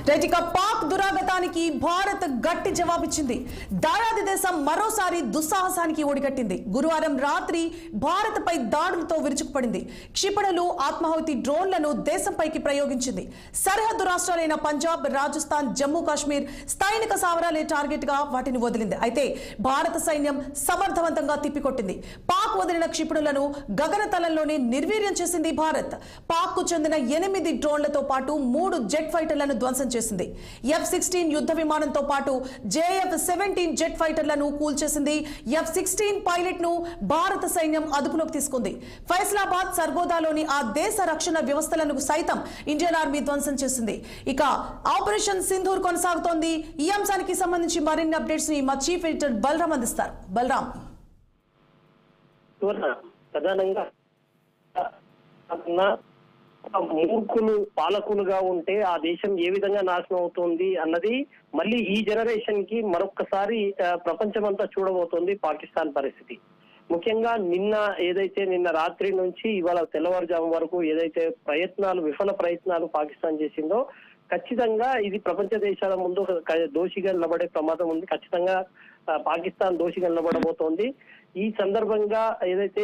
రైటిక పాక్ దురాగతానికి భారత్ గట్టి జవాబిచ్చింది. దాయాది దేశం మరోసారి దుస్సాహసానికి ఒడిగట్టింది. గురువారం రాత్రి భారత్ పై దాడులతో విరుచుకుపడింది. క్షిపణులు, ఆత్మాహుతి డ్రోన్లను దేశంపైకి ప్రయోగించింది. సరిహద్దు రాష్ట్రాలైన పంజాబ్, రాజస్థాన్, జమ్మూ కాశ్మీర్ సైనిక స్థావరాలే టార్గెట్ గా వాటిని వదిలింది. అయితే భారత సైన్యం సమర్థవంతంగా తిప్పికొట్టింది. పాక్ వదిలిన క్షిపణులను గగనతలంలోనే నిర్వీర్యం చేసింది భారత్. పాక్ కు చెందిన 8 డ్రోన్లతో పాటు 3 జెట్ ఫైటర్లను ధ్వంసం చేసింది. F-16 యుద్ధ విమానంతో పాటు JF-17 జెట్ ఫైటర్లను కూల్చేసింది. F-16 పైలట్ ను భారత సైన్యం అదుపులోకి తీసుకుంది. ఫైసలాబాద్, సర్గోదాలోని ఆ దేశ రక్షణ వ్యవస్థలను సైతం ఇండియన్ ఆర్మీ ధ్వంసం చేసింది. ఇక ఆపరేషన్ సింధూర్ కొనసాగుతోంది. ఈ అంశానికి సంబంధించి మరిన్ని అప్డేట్స్ ని మా చీఫ్ ఎడిటర్ బలరాం అందిస్తారు. బలరాం, ప్రధానంగా మూర్ఖులు పాలకులుగా ఉంటే ఆ దేశం ఏ విధంగా నాశనం అవుతుంది అన్నది మళ్ళీ ఈ జనరేషన్ కి మరొక్కసారి ప్రపంచమంతా చూడబోతోంది పాకిస్తాన్ పరిస్థితి. ముఖ్యంగా నిన్న రాత్రి నుంచి ఇవాళ తెల్లవారుజాము వరకు ఏదైతే విఫల ప్రయత్నాలు పాకిస్తాన్ చేసిందో ఖచ్చితంగా ఇది ప్రపంచ దేశాల ముందు దోషిగా నిలబడే ప్రమాదం ఉంది. ఖచ్చితంగా పాకిస్తాన్ దోషిగా నిలబడబోతోంది. ఈ సందర్భంగా ఏదైతే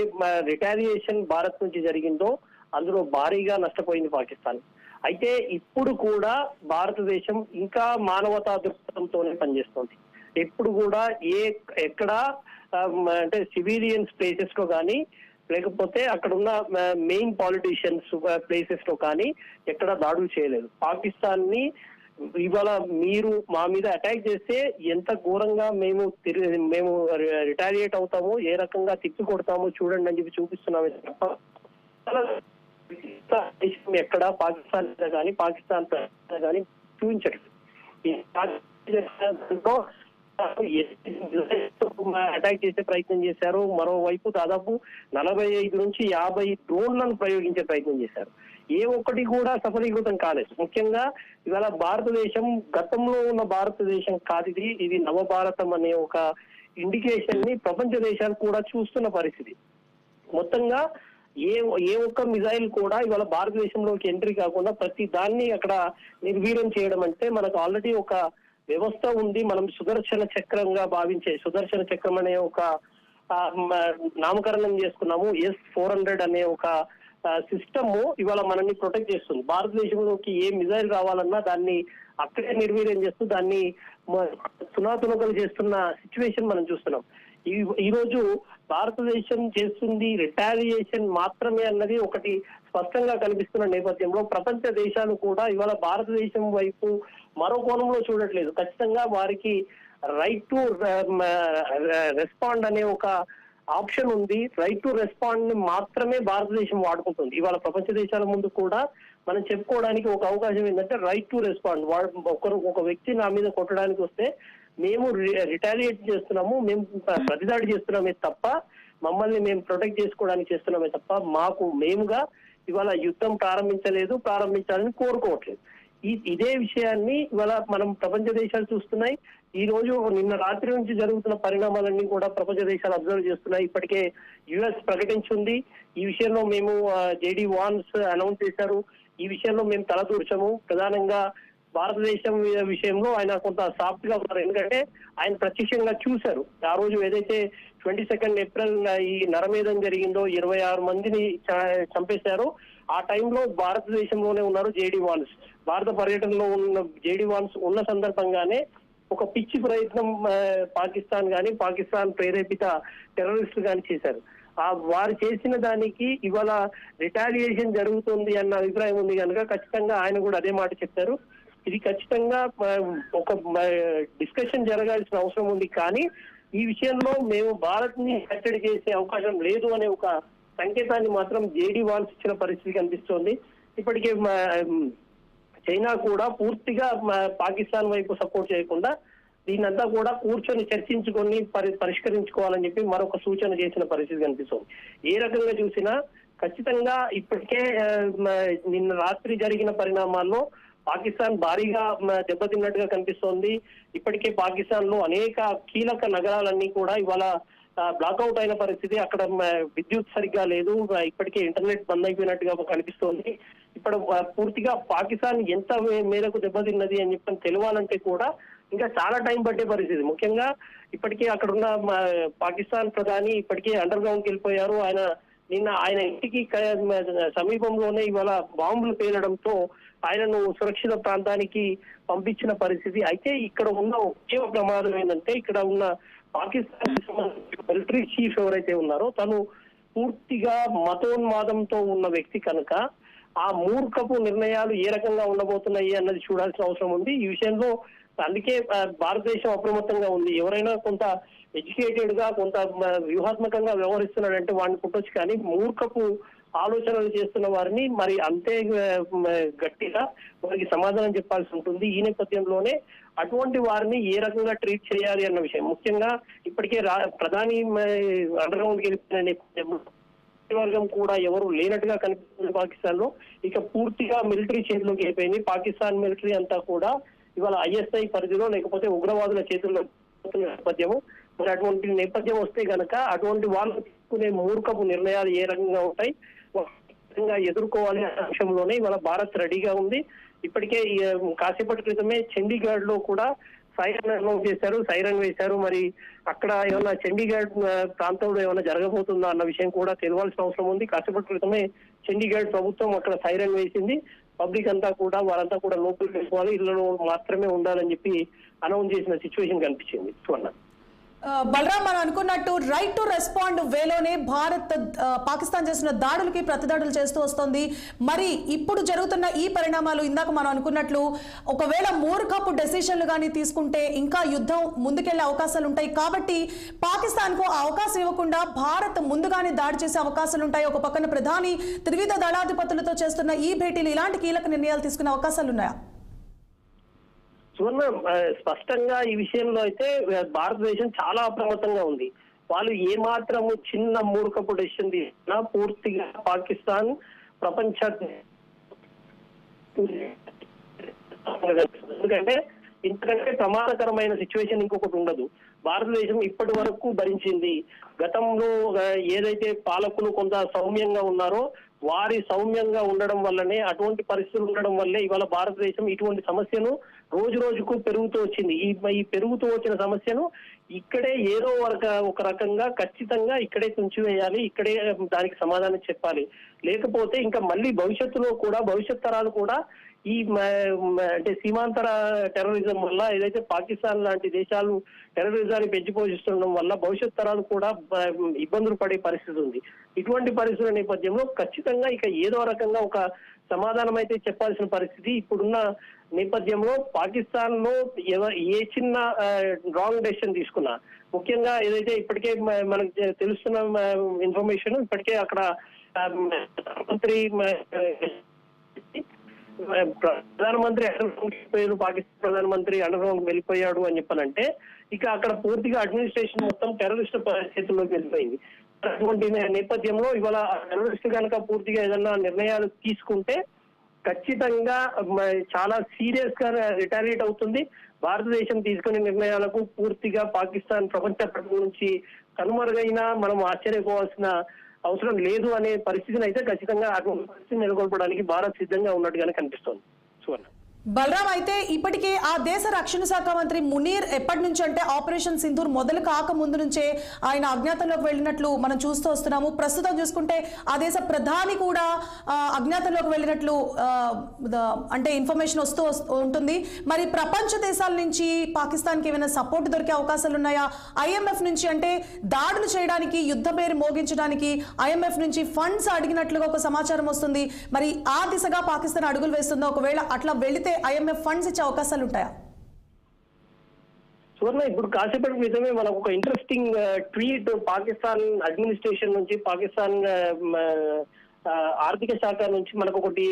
రిటాలియేషన్ భారత్ నుంచి జరిగిందో అందులో భారీగా నష్టపోయింది పాకిస్తాన్. అయితే ఇప్పుడు కూడా భారతదేశం ఇంకా మానవతా దృక్పథంతోనే పనిచేస్తుంది. ఎప్పుడు కూడా ఎక్కడ అంటే సివిలియన్స్ ప్లేసెస్ లో కానీ లేకపోతే అక్కడ ఉన్న మెయిన్ పాలిటీషియన్స్ ప్లేసెస్ లో కానీ ఎక్కడ దాడులు చేయలేదు. పాకిస్తాన్ ని ఇవాళ మీరు మా మీద అటాక్ చేస్తే ఎంత ఘోరంగా మేము రిటాలియేట్ అవుతామో, ఏ రకంగా తిప్పి కొడతామో చూడండి అని చెప్పి చూపిస్తున్నామే తప్ప ఎక్కడ పాకిస్తాన్ కానీ పాకిస్తాన్ కానీ చూపించట్లేదు. అటాక్ చేసే ప్రయత్నం చేశారు. మరోవైపు దాదాపు 45 నుంచి 50 డ్రోన్లను ప్రయోగించే ప్రయత్నం చేశారు. ఏ ఒక్కటి కూడా సఫలీకృతం కాలేదు. ముఖ్యంగా ఇవాళ భారతదేశం గతంలో ఉన్న భారతదేశం కాదు, ఇది నవభారతం అనే ఒక ఇండికేషన్ ని ప్రపంచ దేశాలు కూడా చూస్తున్న పరిస్థితి. మొత్తంగా ఏ ఒక్క మిజైల్ కూడా ఇవాళ భారతదేశంలోకి ఎంట్రీ కాకుండా ప్రతి దాన్ని అక్కడ నిర్వీర్యం చేయడం అంటే మనకు ఆల్రెడీ ఒక వ్యవస్థ ఉంది. మనం సుదర్శన చక్రంగా భావించే సుదర్శన చక్రం అనే ఒక నామకరణం చేసుకున్నాము. S-400 అనే ఒక సిస్టమ్ ఇవాళ మనల్ని ప్రొటెక్ట్ చేస్తుంది. భారతదేశంలోకి ఏ మిజైల్ రావాలన్నా దాన్ని అక్కడే నిర్వీర్యం చేస్తూ దాన్ని తునాతునకలు చేస్తున్న సిచ్యువేషన్ మనం చూస్తున్నాం. ఈ రోజు భారతదేశం చేస్తుంది రిటాలియేషన్ మాత్రమే అన్నది ఒకటి స్పష్టంగా కనిపిస్తున్న నేపథ్యంలో ప్రపంచ దేశాలు కూడా ఇవాళ భారతదేశం వైపు మరో కోణంలో చూడట్లేదు. ఖచ్చితంగా వారికి రైట్ టు రెస్పాండ్ అనే ఒక ఆప్షన్ ఉంది. రైట్ టు రెస్పాండ్ ని మాత్రమే భారతదేశం వాడుకుంటుంది. ఇవాళ ప్రపంచ దేశాల ముందు కూడా మనం చెప్పుకోవడానికి ఒక అవకాశం ఏంటంటే రైట్ టు రెస్పాండ్. ఒక వ్యక్తి నా మీద కొట్టడానికి వస్తే మేము రిటాలియేట్ చేస్తున్నాము, మేము ప్రతిదాడి చేస్తున్నామే తప్ప మమ్మల్ని మేము ప్రొటెక్ట్ చేసుకోవడానికి చేస్తున్నామే తప్ప మేముగా ఇవాళ యుద్ధం ప్రారంభించాలని కోరుకోవట్లేదు. ఇదే విషయాన్ని ఇవాళ మనం ప్రపంచ దేశాలు చూస్తున్నాయి. ఈ రోజు నిన్న రాత్రి నుంచి జరుగుతున్న పరిణామాలన్నీ కూడా ప్రపంచ దేశాలు అబ్జర్వ్ చేస్తున్నాయి. ఇప్పటికే US ప్రకటించింది. ఈ విషయంలో మేము JD వాన్స్ అనౌన్స్ చేశారు. ఈ విషయంలో మేము తలదూర్చాము. ప్రధానంగా భారతదేశం విషయంలో ఆయన కొంత సాఫ్ట్ గా ఉన్నారు. ఎందుకంటే ఆయన ప్రత్యక్షంగా చూశారు. ఆ రోజు ఏదైతే 22 ఏప్రిల్ ఈ నరమేధం జరిగిందో 26 మందిని చంపేశారో ఆ టైంలో భారతదేశంలోనే ఉన్నారు JD వాన్స్. భారత పర్యటనలో ఉన్న JD వాన్స్ ఉన్న సందర్భంగానే ఒక పిచ్చి ప్రయత్నం పాకిస్తాన్ ప్రేరేపిత టెర్రరిస్టులు కానీ చేశారు. వారు చేసిన దానికి ఇవాళ రిటాలియేషన్ జరుగుతుంది అన్న అభిప్రాయం ఉంది కనుక ఖచ్చితంగా ఆయన కూడా అదే మాట చెప్పారు. ఇది ఖచ్చితంగా ఒక డిస్కషన్ జరగాల్సిన అవసరం ఉంది. కానీ ఈ విషయంలో మేము భారత్ ని కట్టడి చేసే అవకాశం లేదు అనే ఒక సంకేతాన్ని మాత్రం JD వాన్స్ ఇచ్చిన పరిస్థితి కనిపిస్తోంది. ఇప్పటికే చైనా కూడా పూర్తిగా పాకిస్తాన్ వైపు సపోర్ట్ చేయకుండా దీన్నంతా కూడా కూర్చొని చర్చించుకొని పరిష్కరించుకోవాలని చెప్పి మరొక సూచన చేసిన పరిస్థితి కనిపిస్తుంది. ఏ రకంగా చూసినా ఖచ్చితంగా ఇప్పటికే నిన్న రాత్రి జరిగిన పరిణామాల్లో పాకిస్తాన్ భారీగా దెబ్బతిన్నట్టుగా కనిపిస్తోంది. ఇప్పటికే పాకిస్తాన్ లో అనేక కీలక నగరాలన్నీ కూడా ఇవాళ బ్లాక్అవుట్ అయిన పరిస్థితి. అక్కడ విద్యుత్ సరిగ్గా లేదు. ఇప్పటికే ఇంటర్నెట్ బంద్ అయిపోయినట్టుగా కనిపిస్తోంది. ఇప్పుడు పూర్తిగా పాకిస్తాన్ ఎంత మేరకు దెబ్బతిన్నది అని చెప్పని తెలియాలంటే కూడా ఇంకా చాలా టైం పట్టే పరిస్థితి. ముఖ్యంగా ఇప్పటికే అక్కడ ఉన్న పాకిస్తాన్ ప్రధాని ఇప్పటికే అండర్ గ్రౌండ్కి వెళ్ళిపోయారు. నిన్న ఆయన ఇంటికి సమీపంలోనే ఇవాళ బాంబులు పేలడంతో ఆయనను సురక్షిత ప్రాంతానికి పంపించిన పరిస్థితి. అయితే ఇక్కడ ఉన్న ఒకే ప్రమాదం ఏంటంటే ఇక్కడ ఉన్న పాకిస్తాన్ మిలిటరీ చీఫ్ ఎవరైతే ఉన్నారో తను పూర్తిగా మతోన్మాదంతో ఉన్న వ్యక్తి కనుక ఆ మూర్ఖపు నిర్ణయాలు ఏ రకంగా ఉండబోతున్నాయి అన్నది చూడాల్సిన అవసరం ఉంది. ఈ విషయంలో అందుకే భారతదేశం అప్రమత్తంగా ఉంది. ఎవరైనా కొంత ఎడ్యుకేటెడ్ గా కొంత వ్యూహాత్మకంగా వ్యవహరిస్తున్నాడంటే వాడిని పుట్టొచ్చు, కానీ మూర్ఖపు ఆలోచనలు చేస్తున్న వారిని మరి అంతే గట్టిగా వారికి సమాధానం చెప్పాల్సి ఉంటుంది. ఈ నేపథ్యంలోనే అటువంటి వారిని ఏ రకంగా ట్రీట్ చేయాలి అన్న విషయం ముఖ్యంగా ఇప్పటికే ప్రధాని అండర్ గ్రౌండ్కి వెళ్ళిపోయిన నేపథ్యంలో వర్గం కూడా ఎవరు లేనట్టుగా కనిపిస్తుంది పాకిస్తాన్ లో. ఇక పూర్తిగా మిలిటరీ చేతిలోకి అయిపోయింది. పాకిస్తాన్ మిలిటరీ అంతా కూడా ఇవాళ ఐఎస్ఐ పరిధిలో లేకపోతే ఉగ్రవాదుల చేతుల్లో నేపథ్యము. మరి అటువంటి నేపథ్యం వస్తే గనక అటువంటి వాళ్ళు తీసుకునే మూర్ఖపు నిర్ణయాలు ఏ రకంగా ఉంటాయి ఎదుర్కోవాలి అనే అంశంలోనే ఇవాళ భారత్ రెడీగా ఉంది. ఇప్పటికే కాసేపటి క్రితమే చండీగఢ్ లో కూడా సైరన్ అనౌన్స్ చేశారు, సైరన్ వేశారు. మరి అక్కడ ఏమన్నా చండీగఢ్ ప్రాంతంలో ఏమైనా జరగబోతుందా అన్న విషయం కూడా తెలియాల్సిన అవసరం ఉంది. కాసేపటి క్రితమే చండీగఢ్ ప్రభుత్వం అక్కడ సైరన్ వేసింది. పబ్లిక్ అంతా కూడా వారంతా కూడా లోపలికి వెళ్ళిపోవాలి, ఇళ్లలో మాత్రమే ఉండాలని చెప్పి అనౌన్స్ చేసిన సిచ్యువేషన్ కనిపించింది. చూడండి బలరాం, మనం అనుకున్నట్టు రైట్ టు రెస్పాండ్ వేలోనే భారత్ పాకిస్తాన్ చేసిన దాడులకి ప్రతిదాడులు చేస్తూ వస్తుంది. మరి ఇప్పుడు జరుగుతున్న ఈ పరిణామాలు ఇందాక మనం అనుకున్నట్లు ఒకవేళ మూర్ఖపు డెసిషన్లు కానీ తీసుకుంటే ఇంకా యుద్ధం ముందుకెళ్లే అవకాశాలు ఉంటాయి. కాబట్టి పాకిస్తాన్ కు అవకాశం ఇవ్వకుండా భారత్ ముందుగానే దాడి చేసే అవకాశాలు ఉంటాయి. ఒక పక్కన ప్రధాని త్రివిధ దళాధిపతులతో చేస్తున్న ఈ భేటీలు ఇలాంటి కీలక నిర్ణయాలు తీసుకునే అవకాశాలు ఉన్నాయా? సువర్ణ, స్పష్టంగా ఈ విషయంలో అయితే భారతదేశం చాలా అప్రమత్తంగా ఉంది. వాళ్ళు ఏమాత్రము చిన్న మూర్ఖపు డెసిషన్ తీసుకున్నా పూర్తిగా పాకిస్తాన్ ప్రపంచ ఎందుకంటే ఇంతకంటే ప్రమాదకరమైన సిచ్యువేషన్ ఇంకొకటి ఉండదు. భారతదేశం ఇప్పటి వరకు భరించింది. గతంలో ఏదైతే పాలకులు కొంత సౌమ్యంగా ఉన్నారో వారి సౌమ్యంగా ఉండడం వల్లనే అటువంటి పరిస్థితులు ఉండడం వల్లే ఇవాళ భారతదేశం ఇటువంటి సమస్యను రోజు రోజుకు పెరుగుతూ వచ్చింది. ఈ పెరుగుతూ వచ్చిన సమస్యను ఇక్కడే ఏదో ఒక రకంగా ఖచ్చితంగా ఇక్కడే తుంచివేయాలి, ఇక్కడే దానికి సమాధానం చెప్పాలి. లేకపోతే ఇంకా మళ్ళీ భవిష్యత్తులో కూడా భవిష్యత్ తరాలు కూడా ఈ అంటే సీమాంతర టెర్రరిజం వల్ల ఏదైతే పాకిస్తాన్ లాంటి దేశాలు టెర్రరిజాన్ని పెంచి పోషిస్తుండడం వల్ల భవిష్యత్ తరాలు కూడా ఇబ్బందులు పడే పరిస్థితి ఉంది. ఇటువంటి పరిస్థితుల నేపథ్యంలో ఖచ్చితంగా ఇక ఏదో రకంగా ఒక సమాధానం అయితే చెప్పాల్సిన పరిస్థితి ఇప్పుడున్న నేపథ్యంలో పాకిస్తాన్ లో ఏ చిన్న రాంగ్ డెసిషన్ తీసుకున్నా, ముఖ్యంగా ఏదైతే ఇప్పటికే మనకు తెలుస్తున్న ఇన్ఫర్మేషన్ ఇప్పటికే అక్కడ మంత్రి ప్రధానమంత్రి వెళ్ళిపోయారు, పాకిస్తాన్ ప్రధానమంత్రి అండర్గ్రౌండ్ వెళ్ళిపోయాడు అని చెప్పాలంటే ఇక అక్కడ పూర్తిగా అడ్మినిస్ట్రేషన్ మొత్తం టెర్రరిస్ట్ చేతుల్లోకి వెళ్ళిపోయింది. అటువంటి నేపథ్యంలో ఇవాళ టెర్రరిస్ట్ కనుక పూర్తిగా ఏదన్నా నిర్ణయాలు తీసుకుంటే ఖచ్చితంగా చాలా సీరియస్ గా రిటాలియేట్ అవుతుంది. భారతదేశం తీసుకునే నిర్ణయాలకు పూర్తిగా పాకిస్తాన్ ప్రపంచ నుంచి కనుమరుగైనా మనం ఆశ్చర్యపోవాల్సిన అవసరం లేదు అనే పరిస్థితిని అయితే ఖచ్చితంగా అటువంటి పరిస్థితిని నెలకొల్పడానికి భారత్ సిద్ధంగా ఉన్నట్టుగానే కనిపిస్తోంది. సువర్ణ బలరాం, అయితే ఇప్పటికే ఆ దేశ రక్షణ శాఖ మంత్రి మునీర్ ఎప్పటి నుంచి అంటే ఆపరేషన్ సింధూర్ మొదలు కాక ముందు నుంచే ఆయన అజ్ఞాతంలోకి వెళ్ళినట్లు మనం చూస్తూ వస్తున్నాము. ప్రస్తుతం చూసుకుంటే ఆ దేశ ప్రధాని కూడా అజ్ఞాతంలోకి వెళ్ళినట్లు అంటే ఇన్ఫర్మేషన్ వస్తూ ఉంటుంది. మరి ప్రపంచ దేశాల నుంచి పాకిస్తాన్కి ఏమైనా సపోర్ట్ దొరికే అవకాశాలు ఉన్నాయా? ఐఎంఎఫ్ నుంచి అంటే దాడులు చేయడానికి యుద్ధ పేరు మోగించడానికి ఐఎంఎఫ్ నుంచి ఫండ్స్ అడిగినట్లుగా ఒక సమాచారం వస్తుంది. మరి ఆ దిశగా పాకిస్తాన్ అడుగులు వేస్తుందో? ఒకవేళ అట్లా వెళితే ఐఎంఎఫ్ ఫండ్స్ ఇచ్చే అవకాశాలు ఉంటాయా? సువర్ణ, ఇప్పుడు కాసేపటి క్రితమే మనకు ఒక ఇంట్రెస్టింగ్ ట్వీట్ పాకిస్తాన్ అడ్మినిస్ట్రేషన్ నుంచి పాకిస్తాన్ ఆర్థిక శాఖ నుంచి మనకు ఒకటి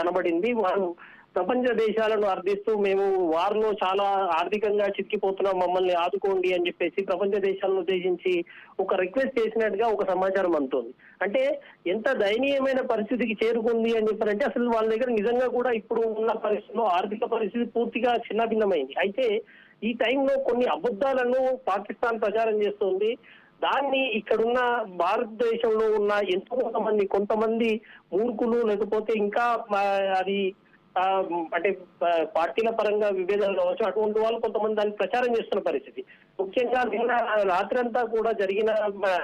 కనబడింది. వారు ప్రపంచ దేశాలను అర్థిస్తూ మేము వారిలో చాలా ఆర్థికంగా చిక్కిపోతున్నాం, మమ్మల్ని ఆదుకోండి అని చెప్పేసి ప్రపంచ దేశాలను ఉద్దేశించి ఒక రిక్వెస్ట్ చేసినట్టుగా ఒక సమాచారం అందుతోంది. అంటే ఎంత దయనీయమైన పరిస్థితికి చేరుకుంది అని చెప్పారంటే అసలు వాళ్ళ దగ్గర నిజంగా కూడా ఇప్పుడు ఉన్న పరిస్థితిలో ఆర్థిక పరిస్థితి పూర్తిగా చిన్నభిన్నమైంది. అయితే ఈ టైంలో కొన్ని అబద్ధాలను పాకిస్తాన్ ప్రచారం చేస్తోంది. దాన్ని ఇక్కడున్న భారతదేశంలో ఉన్న ఎంతో కొంతమంది మూర్ఖులు, లేకపోతే ఇంకా అది అంటే పార్టీల పరంగా విభేదాలు కావచ్చు, అటువంటి వాళ్ళు కొంతమంది దాన్ని ప్రచారం చేస్తున్న పరిస్థితి. ముఖ్యంగా నిన్న రాత్రి అంతా కూడా జరిగిన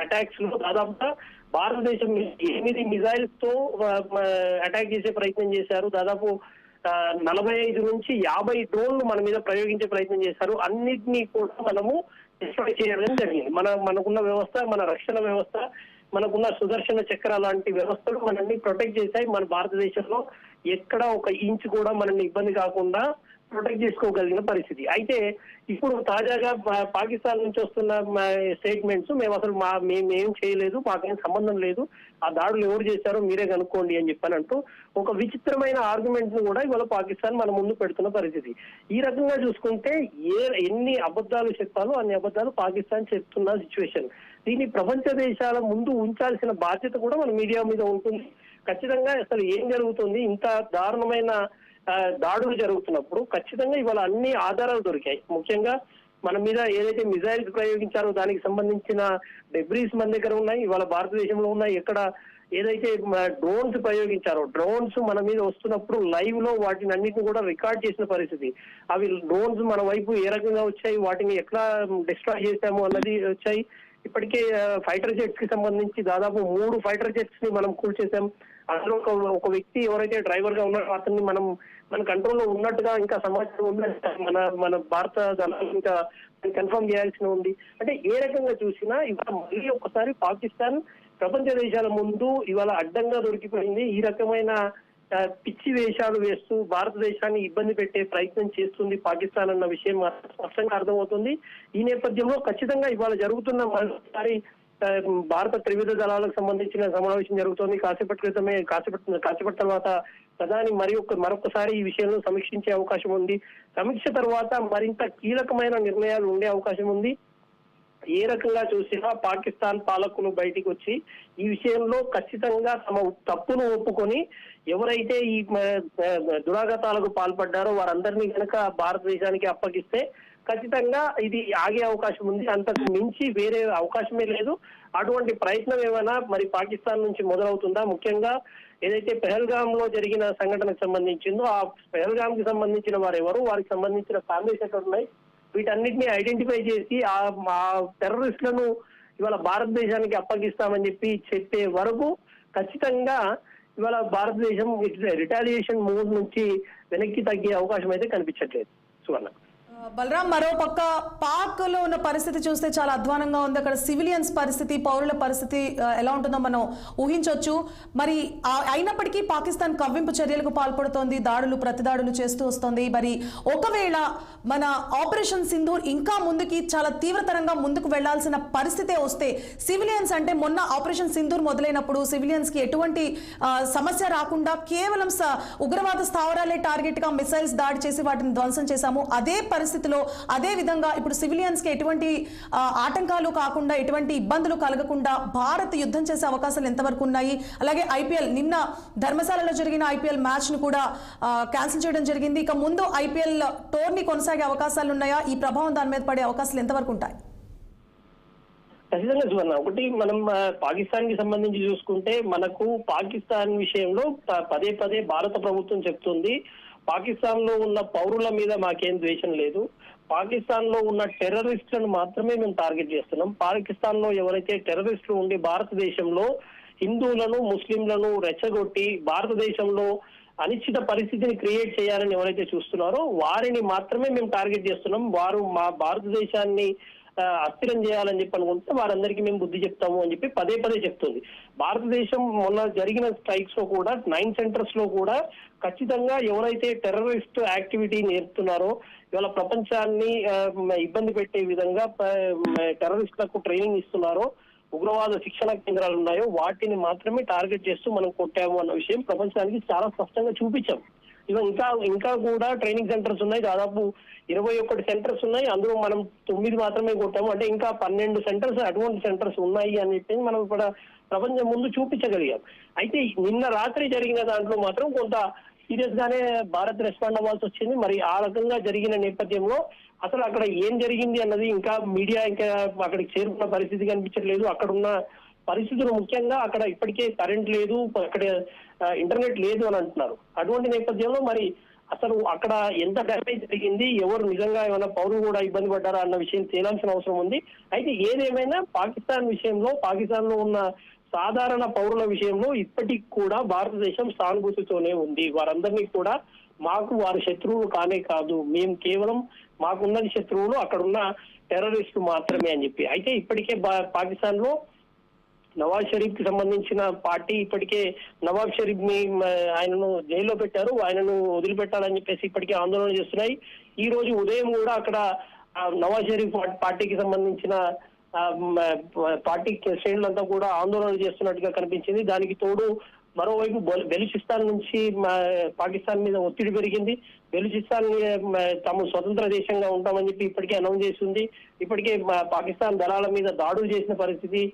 అటాక్స్ లో దాదాపుగా భారతదేశం 8 మిజైల్స్ తో అటాక్ చేసే ప్రయత్నం చేశారు. దాదాపు 45 నుంచి 50 డ్రోన్లు మన మీద ప్రయోగించే ప్రయత్నం చేశారు. అన్నిటినీ కూడా మనము డిస్ట్రాయ్ చేయడం జరిగింది. మనకున్న వ్యవస్థ, మన రక్షణ వ్యవస్థ, మనకున్న సుదర్శన చక్ర లాంటి వ్యవస్థలు మనల్ని ప్రొటెక్ట్ చేశాయి. మన భారతదేశంలో ఎక్కడ ఒక ఇంచ్ కూడా మనల్ని ఇబ్బంది కాకుండా ప్రొటెక్ట్ చేసుకోగలిగిన పరిస్థితి. అయితే ఇప్పుడు తాజాగా పాకిస్తాన్ నుంచి వస్తున్న స్టేట్మెంట్స్, మేము అసలు మేమేం చేయలేదు, మాకేం సంబంధం లేదు, ఆ దాడులు ఎవరు చేశారో మీరే కనుక్కోండి అని చెప్పానంటూ ఒక విచిత్రమైన ఆర్గ్యుమెంట్ ను కూడా ఇవాళ పాకిస్తాన్ మన ముందు పెడుతున్న పరిస్థితి. ఈ రకంగా చూసుకుంటే ఎన్ని అబద్ధాలు చెప్పాలో అన్ని అబద్ధాలు పాకిస్తాన్ చెప్తున్న సిచ్యువేషన్. దీన్ని ప్రపంచ దేశాల ముందు ఉంచాల్సిన బాధ్యత కూడా మన మీడియా మీద ఉంటుంది. ఖచ్చితంగా అసలు ఏం జరుగుతుంది, ఇంత దారుణమైన దాడులు జరుగుతున్నప్పుడు ఖచ్చితంగా ఇవాళ అన్ని ఆధారాలు దొరికాయి. ముఖ్యంగా మన మీద ఏదైతే మిజైల్స్ ప్రయోగించారో దానికి సంబంధించిన డెబ్రీస్ మన దగ్గర ఉన్నాయి, ఇవాళ భారతదేశంలో ఉన్నాయి. ఎక్కడ ఏదైతే డ్రోన్స్ ప్రయోగించారో, డ్రోన్స్ మన మీద వస్తున్నప్పుడు లైవ్ లో వాటిని అన్నిటిని కూడా రికార్డ్ చేసిన పరిస్థితి. అవి డ్రోన్స్ మన వైపు ఏ రకంగా వచ్చాయి, వాటిని ఎట్లా డిస్ట్రాయ్ చేశాము అన్నది వచ్చాయి. ఇప్పటికే ఫైటర్ జెట్స్ కి సంబంధించి దాదాపు 3 ఫైటర్ జెట్స్ ని మనం కూల్చేసాం. అందులో ఒక వ్యక్తి ఎవరైతే డ్రైవర్ గా ఉన్నారో అతన్ని మన కంట్రోల్లో ఉన్నట్టుగా ఇంకా సమాచారం ఉంది. మన భారత దళాలు ఇంకా కన్ఫర్మ్ చేయాల్సి ఉంది. అంటే ఏ రకంగా చూసినా ఇవాళ మళ్ళీ ఒకసారి పాకిస్తాన్ ప్రపంచ దేశాల ముందు ఇవాళ అడ్డంగా దొరికిపోయింది. ఈ రకమైన పిచ్చి వేషాలు వేస్తూ భారతదేశాన్ని ఇబ్బంది పెట్టే ప్రయత్నం చేస్తుంది పాకిస్తాన్ అన్న విషయం స్పష్టంగా అర్థమవుతుంది. ఈ నేపథ్యంలో ఖచ్చితంగా ఇవాళ జరుగుతున్న మరోసారి భారత త్రివిధ దళాలకు సంబంధించిన సమావేశం జరుగుతోంది. కాసేపటి తర్వాత ప్రధాని మరొకసారి ఈ విషయంలో సమీక్షించే అవకాశం ఉంది. సమీక్ష తర్వాత మరింత కీలకమైన నిర్ణయాలు ఉండే అవకాశం ఉంది. ఏ రకంగా చూసినా పాకిస్తాన్ పాలకులు బయటికి వచ్చి ఈ విషయంలో ఖచ్చితంగా తమ తప్పును ఒప్పుకొని ఎవరైతే ఈ దురాఘాతాలకు పాల్పడ్డారో వారందరినీ కనుక భారతదేశానికి అప్పగిస్తే ఖచ్చితంగా ఇది ఆగే అవకాశం ఉంది. అంతకు మించి వేరే అవకాశమే లేదు. అటువంటి ప్రయత్నం ఏమైనా మరి పాకిస్తాన్ నుంచి మొదలవుతుందా? ముఖ్యంగా ఏదైతే పెహల్గామ్ లో జరిగిన సంఘటనకు సంబంధించిందో ఆ పెహల్గామ్ కి సంబంధించిన వారు ఎవరు, వారికి సంబంధించిన ఫ్యామిలీస్ ఎక్కడ ఉన్నాయి, వీటన్నిటిని ఐడెంటిఫై చేసి ఆ టెర్రరిస్టులను ఇవాళ భారతదేశానికి అప్పగిస్తామని చెప్పే వరకు ఖచ్చితంగా ఇవాళ భారతదేశం రిటాలియేషన్ మూవ్ నుంచి వెనక్కి తగ్గే అవకాశం అయితే కనిపించట్లేదు. సువర్ణ. బలరాం, మరో పక్క పాక్ లో ఉన్న పరిస్థితి చూస్తే చాలా అధ్వానంగా ఉంది. అక్కడ సివిలియన్స్ పరిస్థితి, పౌరుల పరిస్థితి ఎలా ఉంటుందో మనం ఊహించవచ్చు. మరి అయినప్పటికీ పాకిస్తాన్ కవ్వింపు చర్యలకు పాల్పడుతోంది, ప్రతిదాడులు చేస్తూ వస్తోంది. మరి ఒకవేళ మన ఆపరేషన్ సింధూర్ ఇంకా ముందుకి చాలా తీవ్రతరంగా ముందుకు వెళ్లాల్సిన పరిస్థితే వస్తే సివిలియన్స్ అంటే మొన్న ఆపరేషన్ సింధూర్ మొదలైనప్పుడు సివిలియన్స్ కి ఎటువంటి సమస్య రాకుండా కేవలం ఉగ్రవాద స్థావరాలే టార్గెట్ గా మిసైల్స్ దాడి చేసి వాటిని ధ్వంసం చేశాము. అదే పరిస్థితిలో అదే విధంగా ఇప్పుడు సివిలియన్స్ కి ఎటువంటి ఆటంకాలు కాకుండా, ఎటువంటి ఇబ్బందులు కలగకుండా భారత్ యుద్ధం చేసే అవకాశాలు ఎంతవరకు ఉన్నాయి? అలాగే ఐపీఎల్ నిన్న ధర్మశాలలో జరిగిన ఐపీఎల్ మ్యాచ్ ను కూడా క్యాన్సిల్ చేయడం జరిగింది. ఇక ముందు ఐపీఎల్ టోర్నీ కొనసాగే అవకాశాలు ఉన్నాయా? ఈ ప్రభావం దాని మీద పడే అవకాశాలు ఎంతవరకు ఉంటాయి? ఖచ్చితంగా సువర్ణ, ఒకటి మనం పాకిస్తాన్ కి సంబంధించి చూసుకుంటే మనకు పాకిస్తాన్ విషయంలో పదే భారత ప్రభుత్వం చెప్తుంది పాకిస్తాన్ లో ఉన్న పౌరుల మీద మాకేం ద్వేషం లేదు, పాకిస్తాన్ లో ఉన్న టెర్రరిస్టులను మాత్రమే మేము టార్గెట్ చేస్తున్నాం. పాకిస్తాన్ లో ఎవరైతే టెర్రరిస్టులు ఉండి భారతదేశంలో హిందువులను, ముస్లింలను రెచ్చగొట్టి భారతదేశంలో అనిశ్చిత పరిస్థితిని క్రియేట్ చేయాలని ఎవరైతే చూస్తున్నారో వారిని మాత్రమే మేము టార్గెట్ చేస్తున్నాం. వారు మా భారతదేశాన్ని అస్థిరం చేయాలని చెప్పి అనుకుంటే వారందరికీ మేము బుద్ధి చెప్తాము అని చెప్పి పదే చెప్తుంది. భారతదేశం మొన్న జరిగిన స్ట్రైక్స్ లో కూడా 9 సెంటర్స్ లో కూడా ఖచ్చితంగా ఎవరైతే టెర్రరిస్ట్ యాక్టివిటీ నేర్పుతున్నారో, ఇవాళ ప్రపంచాన్ని ఇబ్బంది పెట్టే విధంగా టెర్రరిస్టులకు ట్రైనింగ్ ఇస్తున్నారో, ఉగ్రవాద శిక్షణ కేంద్రాలు ఉన్నాయో వాటిని మాత్రమే టార్గెట్ చేస్తూ మనం కొట్టాము అన్న విషయం ప్రపంచానికి చాలా స్పష్టంగా చూపించాం. ఇంకా కూడా ట్రైనింగ్ సెంటర్స్ ఉన్నాయి, దాదాపు 21 సెంటర్స్ ఉన్నాయి. అందులో మనం 9 మాత్రమే కొట్టాము. అంటే ఇంకా 12 సెంటర్స్ అటువంటి సెంటర్స్ ఉన్నాయి అని చెప్పి మనం ఇక్కడ ప్రపంచం ముందు చూపించగలిగాం. అయితే నిన్న రాత్రి జరిగిన దాంట్లో మాత్రం కొంత సీరియస్ గానే భారత్ రెస్పాండ్ అవ్వాల్సి వచ్చింది. మరి ఆ రకంగా జరిగిన నేపథ్యంలో అసలు అక్కడ ఏం జరిగింది అన్నది ఇంకా మీడియా ఇంకా అక్కడికి చేరుకున్న పరిస్థితి కనిపించట్లేదు. అక్కడ ఉన్న పరిస్థితులు ముఖ్యంగా అక్కడ ఇప్పటికే కరెంట్ లేదు, అక్కడ ఇంటర్నెట్ లేదు అని అంటున్నారు. అటువంటి నేపథ్యంలో మరి అసలు అక్కడ ఎంత డ్యామేజ్ జరిగింది, ఎవరు నిజంగా ఏమైనా పౌరులు కూడా ఇబ్బంది పడ్డారా అన్న విషయం తేలాల్సిన అవసరం ఉంది. అయితే ఏదేమైనా పాకిస్తాన్ విషయంలో, పాకిస్తాన్ లో ఉన్న సాధారణ పౌరుల విషయంలో ఇప్పటికి కూడా భారతదేశం సానుభూతితోనే ఉంది. వారందరినీ కూడా మాకు వారి శత్రువులు కానే కాదు, మేము కేవలం మాకున్నది శత్రువులు అక్కడున్న టెర్రరిస్టులు మాత్రమే అని చెప్పి. అయితే ఇప్పటికే పాకిస్తాన్ లో నవాజ్ షరీఫ్ కి సంబంధించిన పార్టీ ఇప్పటికే నవాజ్ షరీఫ్ ని ఆయనను జైల్లో పెట్టారు, ఆయనను వదిలిపెట్టాలని చెప్పేసి ఇప్పటికే ఆందోళన చేస్తున్నాయి. ఈ రోజు ఉదయం కూడా అక్కడ నవాజ్ షరీఫ్ పార్టీకి సంబంధించిన పార్టీ శ్రేణులంతా కూడా ఆందోళన చేస్తున్నట్టుగా కనిపించింది. దానికి తోడు మరోవైపు బెలూచిస్తాన్ నుంచి పాకిస్తాన్ మీద ఒత్తిడి పెరిగింది. బెలూచిస్తాన్ తాము స్వతంత్ర దేశంగా ఉంటామని చెప్పి ఇప్పటికే అనౌన్స్ చేస్తుంది. ఇప్పటికే పాకిస్తాన్ దళాల మీద దాడులు చేసిన పరిస్థితి.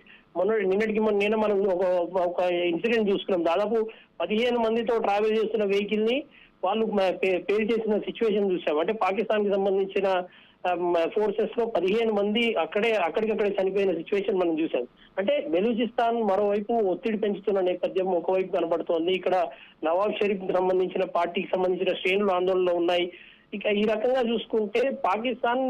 నిన్న మనం ఒక ఇన్సిడెంట్ చూసుకున్నాం. దాదాపు 15 మందితో ట్రావెల్ చేస్తున్న వెహికల్ ని వాళ్ళు పేరు చేసిన సిచ్యువేషన్ చూసాం. అంటే పాకిస్తాన్ కి సంబంధించిన ఫోర్సెస్ లో 15 మంది అక్కడికక్కడే చనిపోయిన సిచ్యువేషన్ మనం చూసాం. అంటే బెలూచిస్తాన్ మరోవైపు ఒత్తిడి పెంచుతున్న నేపథ్యం ఒకవైపు కనబడుతోంది. ఇక్కడ నవాజ్ షరీఫ్ కి సంబంధించిన పార్టీకి సంబంధించిన శ్రేణులు ఆందోళనలో ఉన్నాయి. ఇక ఈ రకంగా చూసుకుంటే పాకిస్తాన్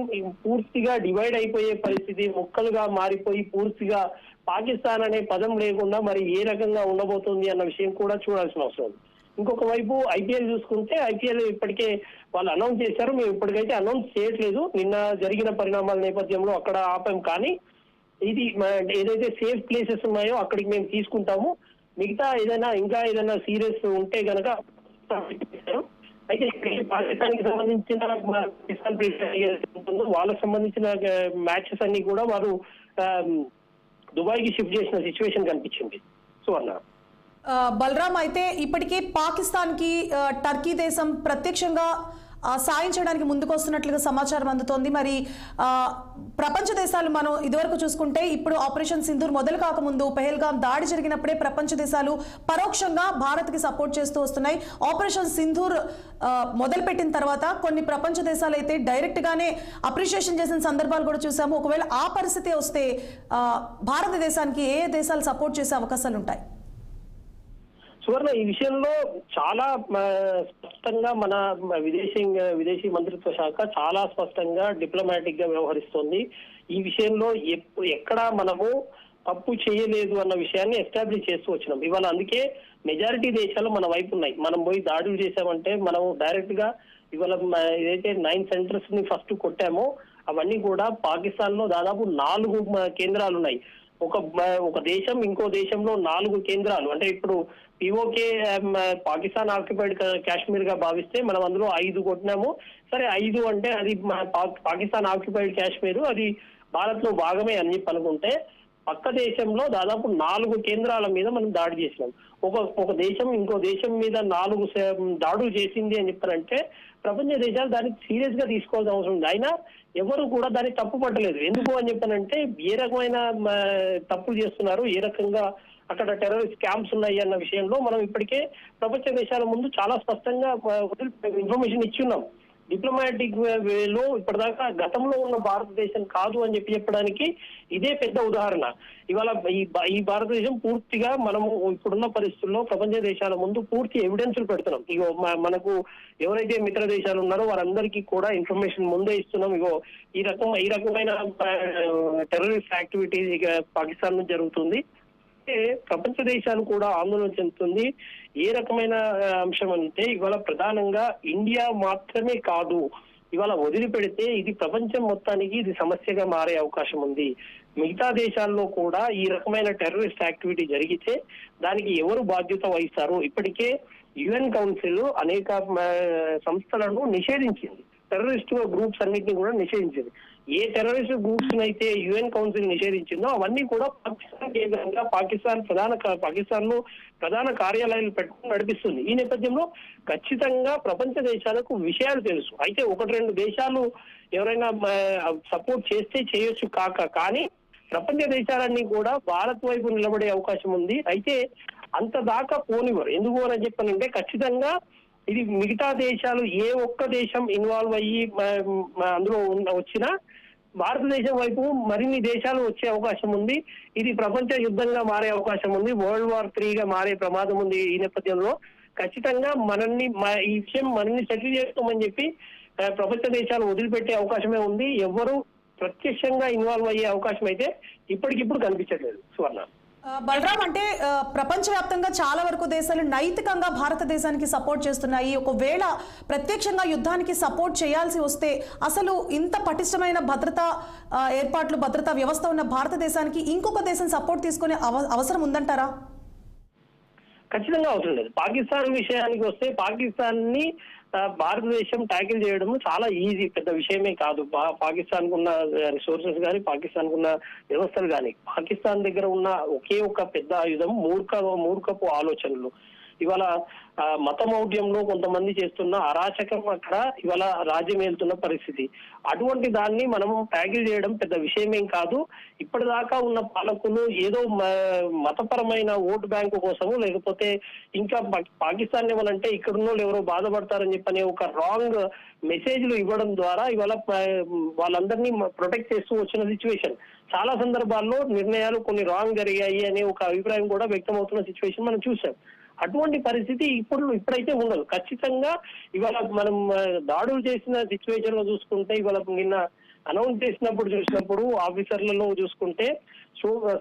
పూర్తిగా డివైడ్ అయిపోయే పరిస్థితి, ముక్కలుగా మారిపోయి పూర్తిగా పాకిస్తాన్ అనే పదం లేకుండా మరి ఏ రకంగా ఉండబోతుంది అన్న విషయం కూడా చూడాల్సిన అవసరం ఉంది. ఇంకొక వైపు ఐపీఎల్ చూసుకుంటే ఐపీఎల్ ఇప్పటికే వాళ్ళు అనౌన్స్ చేశారు, మేము ఇప్పటికైతే అనౌన్స్ చేయట్లేదు. నిన్న జరిగిన పరిణామాల నేపథ్యంలో అక్కడ ఆపాం. కానీ ఇది ఏదైతే సేఫ్ ప్లేసెస్ ఉన్నాయో అక్కడికి మేము తీసుకుంటాము. మిగతా ఇంకా ఏదైనా సీరియస్ ఉంటే గనక అయితే పాకిస్తాన్ కి సంబంధించిన వాళ్ళకి సంబంధించిన మ్యాచెస్ అన్ని కూడా వారు దుబాయ్ కి షిఫ్ట్ చేసిన సిచ్యువేషన్ కనిపించింది. సువర్ణ బలరాం, అయితే ఇప్పటికే పాకిస్తాన్ కి టర్కీ దేశం ప్రత్యక్షంగా సాయం చేయడానికి ముందుకు వస్తున్నట్లుగా సమాచారం అందుతోంది. మరి ప్రపంచ దేశాలు మనం ఇదివరకు చూసుకుంటే ఇప్పుడు ఆపరేషన్ సింధూర్ మొదలు కాకముందు పెహల్గాం దాడి జరిగినప్పుడే ప్రపంచ దేశాలు పరోక్షంగా భారత్ కి సపోర్ట్ చేస్తూ వస్తున్నాయి. ఆపరేషన్ సింధూర్ మొదలుపెట్టిన తర్వాత కొన్ని ప్రపంచ దేశాలు అయితే డైరెక్ట్ గానే అప్రిషియేషన్ చేసిన సందర్భాలు కూడా చూసాము. ఒకవేళ ఆ పరిస్థితి వస్తే భారతదేశానికి ఏ దేశాలు సపోర్ట్ చేసే అవకాశాలు ఉంటాయి? సువర్ణ, ఈ విషయంలో చాలా స్పష్టంగా మన విదేశీ మంత్రిత్వ శాఖ చాలా స్పష్టంగా డిప్లొమాటిక్ గా వ్యవహరిస్తోంది. ఈ విషయంలో ఎక్కడా మనము తప్పు చేయలేదు అన్న విషయాన్ని ఎస్టాబ్లిష్ చేస్తూ వచ్చినాం. ఇవాళ అందుకే మెజారిటీ దేశాలు మన వైపు ఉన్నాయి. మనం పోయి దాడులు చేసామంటే మనం డైరెక్ట్ గా ఇవాళ ఏదైతే 9 సెంటర్స్ ని ఫస్ట్ కొట్టామో అవన్నీ కూడా పాకిస్తాన్ లో దాదాపు 4 కేంద్రాలు ఉన్నాయి. ఒక దేశం ఇంకో దేశంలో 4 కేంద్రాలు. అంటే ఇప్పుడు పిఓకే పాకిస్తాన్ ఆక్యుపైడ్ కాశ్మీర్ గా భావిస్తే మనం అందులో 5 కొట్టినాము. సరే 5 అంటే అది పాకిస్తాన్ ఆక్యుపైడ్ కాశ్మీర్, అది భారత్ లో భాగమే అని చెప్పి అనుకుంటే పక్క దేశంలో దాదాపు 4 కేంద్రాల మీద మనం దాడి చేసినాం. ఒక దేశం ఇంకో దేశం మీద 4 దాడులు చేసింది అని చెప్పారంటే ప్రపంచ దేశాలు దాన్ని సీరియస్ గా తీసుకోవాల్సిన అవసరం ఉంది. అయినా ఎవరు కూడా దాన్ని తప్పు పట్టలేదు. ఎందుకు అని చెప్పానంటే ఏ రకమైన తప్పులు చేస్తున్నారు, ఏ రకంగా అక్కడ టెర్రరిస్ట్ క్యాంప్స్ ఉన్నాయి అన్న విషయంలో మనం ఇప్పటికే ప్రపంచ దేశాల ముందు చాలా స్పష్టంగా ఇన్ఫర్మేషన్ ఇచ్చున్నాం. డిప్లొమాటిక్ వేలో ఇప్పటిదాకా గతంలో ఉన్న భారతదేశం కాదు అని చెప్పడానికి ఇదే పెద్ద ఉదాహరణ. ఇవాళ ఈ భారతదేశం పూర్తిగా మనము ఇప్పుడున్న పరిస్థితుల్లో ప్రపంచ దేశాల ముందు పూర్తి ఎవిడెన్స్లు పెడుతున్నాం. ఇగో మనకు ఎవరైతే మిత్ర దేశాలు ఉన్నారో వారందరికీ కూడా ఇన్ఫర్మేషన్ ముందే ఇస్తున్నాం. ఇగో ఈ రకమైన టెర్రరిస్ట్ యాక్టివిటీ ఇక పాకిస్తాన్ నుంచి జరుగుతుంది. ప్రపంచ దేశాలు కూడా ఆందోళన చెందుతుంది. ఏ రకమైన అంశం అంటే ఇవాళ ప్రధానంగా ఇండియా మాత్రమే కాదు, ఇవాళ వదిలిపెడితే ఇది ప్రపంచం మొత్తానికి ఇది సమస్యగా మారే అవకాశం ఉంది. మిగతా దేశాల్లో కూడా ఈ రకమైన టెర్రరిస్ట్ యాక్టివిటీ జరిగితే దానికి ఎవరు బాధ్యత వహిస్తారు? ఇప్పటికే యుఎన్ కౌన్సిల్ అనేక సంస్థలను నిషేధించింది. టెర్రరిస్ట్ గ్రూప్స్ అన్నింటినీ కూడా నిషేధించింది. ఏ టెర్రరిస్ట్ గ్రూప్స్ అయితే యుఎన్ కౌన్సిల్ నిషేధించిందో అవన్నీ కూడా పాకిస్తాన్ కేంద్రంగా పాకిస్తాన్ లో ప్రధాన కార్యాలయాలు పెట్టుకుని నడిపిస్తుంది. ఈ నేపథ్యంలో ఖచ్చితంగా ప్రపంచ దేశాలకు విషయాలు తెలుసు. అయితే 1-2 దేశాలు ఎవరైనా సపోర్ట్ చేస్తే చేయొచ్చు కానీ ప్రపంచ దేశాలన్నీ కూడా భారత్ వైపు నిలబడే అవకాశం ఉంది. అయితే అంత దాకా పోనివ్వరు. ఎందుకు అని చెప్పానంటే ఖచ్చితంగా ఇది మిగతా దేశాలు ఏ ఒక్క దేశం ఇన్వాల్వ్ అయ్యి అందులో వచ్చినా భారతదేశం వైపు మరిన్ని దేశాలు వచ్చే అవకాశం ఉంది. ఇది ప్రపంచ యుద్ధంగా మారే అవకాశం ఉంది. World War III గా మారే ప్రమాదం ఉంది. ఈ నేపథ్యంలో ఖచ్చితంగా ఈ విషయం మనల్ని సెటిల్ చేస్తామని చెప్పి ప్రపంచ దేశాలు వదిలిపెట్టే అవకాశమే ఉంది. ఎవరు ప్రత్యక్షంగా ఇన్వాల్వ్ అయ్యే అవకాశం అయితే ఇప్పటికిప్పుడు కనిపించట్లేదు. సువర్ణ, బలరాం, అంటే ప్రపంచవ్యాప్తంగా చాలా వరకు దేశాలు నైతికంగా భారతదేశానికి సపోర్ట్ చేస్తున్నాయి. ఒకవేళ ప్రత్యక్షంగా యుద్ధానికి సపోర్ట్ చేయాల్సి వస్తే అసలు ఇంత పటిష్టమైన భద్రతా వ్యవస్థ ఉన్న భారతదేశానికి ఇంకొక దేశం సపోర్ట్ తీసుకునే అవసరం ఉందంటారా? ఖచ్చితంగా అవసరం లేదు. పాకిస్తాన్ విషయానికి వస్తే పాకిస్తాన్ ని భారతదేశం ట్యాకిల్ చేయడం చాలా ఈజీ, పెద్ద విషయమే కాదు. పాకిస్తాన్ కున్న రిసోర్సెస్ కానీ, పాకిస్తాన్ కున్న వ్యవస్థలు కానీ, పాకిస్తాన్ దగ్గర ఉన్న ఒకే ఒక పెద్ద ఆయుధం మూర్ఖపు ఆలోచనలు. ఇవాళ మతమౌఢ్యంలో కొంతమంది చేస్తున్న అరాచకం అక్కడ ఇవాళ రాజ్యం వెళ్తున్న పరిస్థితి. అటువంటి దాన్ని మనం ట్యాకిల్ చేయడం పెద్ద విషయమేం కాదు. ఇప్పటిదాకా ఉన్న పాలకులు ఏదో మతపరమైన ఓటు బ్యాంకు కోసము, లేకపోతే ఇంకా పాకిస్తాన్ ఏమనంటే ఇక్కడున్న వాళ్ళు ఎవరో బాధపడతారని చెప్పనే ఒక రాంగ్ మెసేజ్లు ఇవ్వడం ద్వారా ఇవాళ వాళ్ళందరినీ ప్రొటెక్ట్ చేస్తూ వచ్చిన సిచ్యువేషన్. చాలా సందర్భాల్లో నిర్ణయాలు కొన్ని రాంగ్ జరిగాయి అనే ఒక అభిప్రాయం కూడా వ్యక్తమవుతున్న సిచ్యువేషన్ మనం చూసాం. అటువంటి పరిస్థితి ఇప్పుడైతే ఉండదు. ఖచ్చితంగా ఇవాళ మనం దాడులు చేసిన సిచ్యువేషన్ లో చూసుకుంటే, ఇవాళ నిన్న అనౌన్స్ చూసినప్పుడు ఆఫీసర్లలో చూసుకుంటే,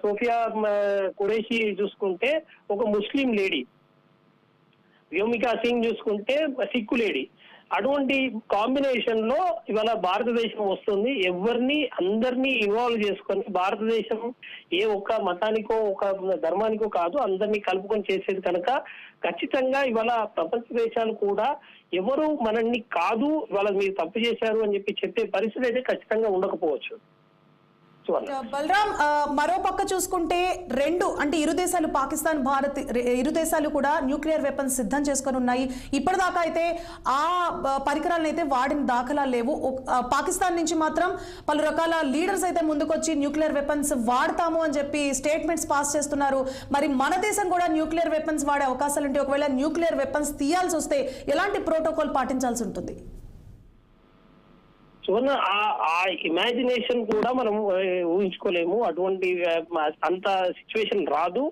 సోఫియా ఖురేషీ చూసుకుంటే ఒక ముస్లిం లేడీ, వ్యోమికా సింగ్ చూసుకుంటే సిక్కు లేడీ. అటువంటి కాంబినేషన్ లో ఇవాళ భారతదేశం వస్తుంది. అందరినీ ఇన్వాల్వ్ చేసుకొని భారతదేశం ఏ ఒక్క మతానికో ఒక ధర్మానికో కాదు, అందరినీ కలుపుకొని చేసేది కనుక ఖచ్చితంగా ఇవాళ ప్రపంచ దేశాలు కూడా ఎవరు మనల్ని కాదు ఇవాళ మీరు తప్పు చేశారు అని చెప్పే పరిస్థితి అయితే ఖచ్చితంగా ఉండకపోవచ్చు. బలరాం, మరో పక్క చూసుకుంటే ఇరు దేశాలు, పాకిస్తాన్, భారత్ ఇరు దేశాలు కూడా న్యూక్లియర్ వెపన్స్ సిద్ధం చేసుకొని ఉన్నాయి. ఇప్పటిదాకా అయితే ఆ పరికరాలను అయితే వాడిన దాఖలాలు లేవు. పాకిస్తాన్ నుంచి మాత్రం పలు రకాల లీడర్స్ అయితే ముందుకొచ్చి న్యూక్లియర్ వెపన్స్ వాడతాము అని చెప్పి స్టేట్మెంట్స్ పాస్ చేస్తున్నారు. మరి మన దేశం కూడా న్యూక్లియర్ వెపన్స్ వాడే అవకాశాలు ఉంటే, ఒకవేళ న్యూక్లియర్ వెపన్స్ తీయాల్సి వస్తే ఎలాంటి ప్రోటోకాల్ పాటించాల్సి ఉంటుంది? ఆ ఇమాజినేషన్ కూడా మనం ఊహించుకోలేము. అటువంటి అంత సిచ్యువేషన్ రాదు.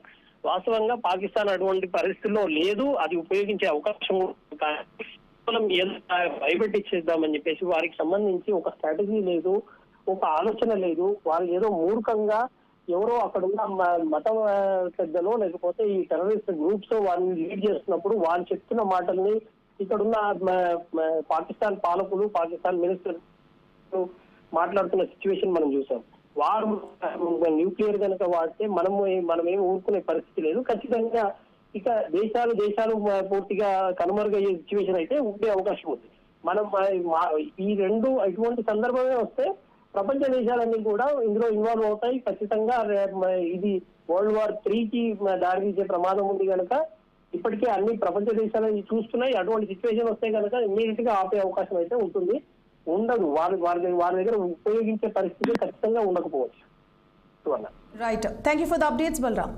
వాస్తవంగా పాకిస్తాన్ అటువంటి పరిస్థితుల్లో లేదు. అది ఉపయోగించే అవకాశం కేవలం ఏదో భయపెట్టించేద్దామని చెప్పేసి వారికి సంబంధించి ఒక స్ట్రాటజీ లేదు, ఒక ఆలోచన లేదు. వారు ఏదో మూర్ఖంగా ఎవరో అక్కడున్న మత పెద్దలో లేకపోతే ఈ టెర్రరిస్ట్ గ్రూప్స్ వారిని లీడ్ చేస్తున్నప్పుడు వాళ్ళు చెప్తున్న మాటల్ని ఇక్కడున్న పాకిస్తాన్ పాలకులు, పాకిస్తాన్ మినిస్టర్ మాట్లాడుతున్న సిచ్యువేషన్ మనం చూసాం. వారు న్యూక్లియర్ కనుక వాడితే మనమేం ఊరుకునే పరిస్థితి లేదు. ఖచ్చితంగా ఇక దేశాలు పూర్తిగా కనుమరుగయ్యే సిచ్యువేషన్ అయితే ఉండే అవకాశం ఉంది. మనం ఇటువంటి సందర్భమే వస్తే ప్రపంచ దేశాలన్నీ కూడా ఇందులో ఇన్వాల్వ్ అవుతాయి. ఖచ్చితంగా ఇది World War III దారితీసే ప్రమాదం ఉంది కనుక ఇప్పటికే అన్ని ప్రపంచ దేశాలు చూస్తున్నాయి. అటువంటి సిచ్యువేషన్ వస్తే కనుక ఇమ్మీడియట్ గా ఆపే అవకాశం అయితే ఉండదు. వారి దగ్గర ఉపయోగించే పరిస్థితి ఖచ్చితంగా ఉండకపోవచ్చు. Right, thank you for the updates Balaram.